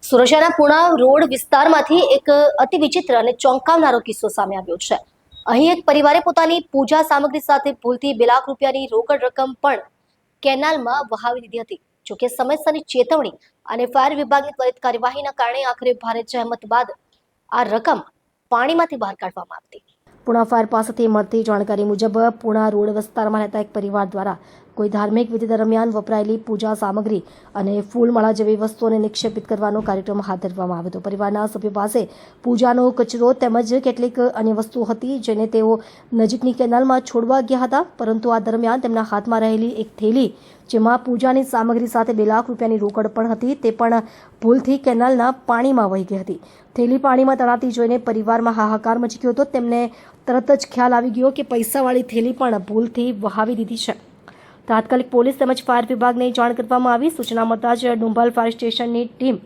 સુરતના પુણા રોડ વિસ્તારમાંથી એક અતિ વિચિત્ર અને ચોંકાવનારો કિસ્સો સામે આવ્યો છે। અહીં એક પરિવારે પોતાની પૂજા સામગ્રી સાથે ભૂલથી 2 લાખ રૂપિયાની રોકડ રકમ પણ કેનાલમાં વહાવી દીધી હતી। જોકે સમયસરની ચેતવણી અને ફાયર વિભાગની ત્વરિત કાર્યવાહીના કારણે આખરે ભારે જહેમત બાદ આ રકમ પાણીમાંથી બહાર કાઢવામાં આવી। પુણા ફાયર પાસેથી મળતી જાણકારી મુજબ પુણા રોડ વિસ્તારમાં રહેતા એક પરિવાર દ્વારા કોઈ ધાર્મિક વિધિ દરમિયાન વપરાયેલી પૂજા સામગ્રી અને ફૂલમાળા જેવી વસ્તુઓને નિક્ષેપિત કરવાનો કાર્યક્રમ હાથ ધરવામાં આવ્યો હતો। પરિવારના સભ્યો પાસે પૂજાનો કચરો તેમજ કેટલીક અન્ય વસ્તુઓ હતી જેને તેઓ નજીકની કેનાલમાં છોડવા ગયા હતા, પરંતુ આ દરમિયાન તેમના હાથમાં રહેલી એક થેલી જેમાં પૂજાની સામગ્રી સાથે 2 લાખ રૂપિયાની રોકડ પણ હતી તે પણ ભૂલથી કેનાલના પાણીમાં વહી ગઈ હતી। થેલી પાણીમાં તણાતી જોઈને પરિવારમાં હાહાકાર મચી ગયો હતો। તેમને તરત જ ખ્યાલ આવી ગયો કે પૈસાવાળી થેલી પણ ભૂલથી વહાવી દીધી છે। તાત્કાલિક પોલીસ તેમજ ફાયર વિભાગને જાણ કરવામાં આવી। સૂચના મળતા જ ડુંબાલ ફાયર સ્ટેશનની ટીમ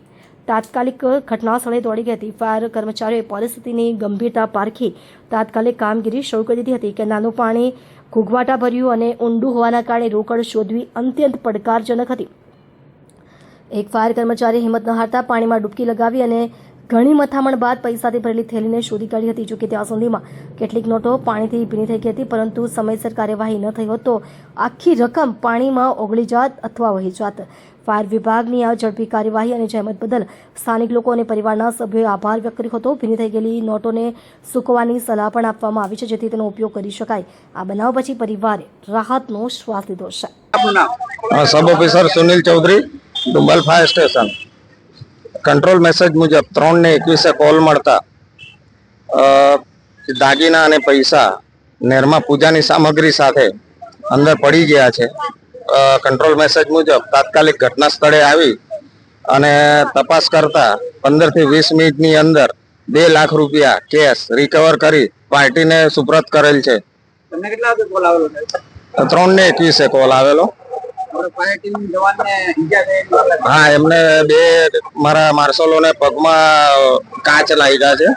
તાત્કાલિક ઘટના સ્થળે દોડી ગઈ હતી। ફાયર કર્મચારીઓએ પરિસ્થિતિની ગંભીરતા પારખી તાત્કાલિક કામગીરી શરૂ કરી દીધી હતી કે નાનું પાણી ઘૂંઘવાટા ભર્યું અને ઊંડું હોવાના કારણે રોકડ શોધવી અત્યંત પડકારજનક હતી। એક ફાયર કર્મચારીએ હિંમત ન હારતા પાણીમાં ડૂબકી લગાવી અને ઘણી મથામણ બાદ પૈસાથી ભરેલી થેલીને શોધી કાઢી હતી। જોકે ત્યાં સુધીમાં કેટલીક નોટો પાણીથી ભીની થઈ ગઈ હતી, પરંતુ સમયસર કાર્યવાહી ન થઈ હોત તો આખી રકમ પાણીમાં ઓગળી જાત અથવા વહી જાત। ફાયર વિભાગની આ ઝડપી કાર્યવાહી અને જહેમત બદલ સ્થાનિક લોકો અને પરિવારના સભ્યોએ આભાર વ્યક્ત કર્યો હતો। ભીની થઈ ગયેલી નોટોને સૂકવવાની સલાહ પણ આપવામાં આવી છે જેથી તેનો ઉપયોગ કરી શકાય। આ બનાવ પછી પરિવારે રાહતનો શ્વાસ લીધો છે। Sub officer Sunil Chaudhary Dumbal fire station control message मुजब 3:21 कॉल મળતા દાગીના અને પૈસા નેરમાં પૂજાની સામગ્રી સાથે અંદર પડી ગયા છે। કંટ્રોલ મેસેજ મુજબ તાત્કાલિક ઘટના સ્થળે આવી અને તપાસ કરતા 15 થી 20 મિનિટની અંદર 2 લાખ રૂપિયા કેશ રિકવર કરી પાર્ટીને સુપ્રત કરેલ છે। તમને કેટલા વાગે કોલ આવેલો? 3:21 કોલ આવેલો। હા, એમને 2 મારા માર્શલોને પગમાં કાચ લાગ્યા છે।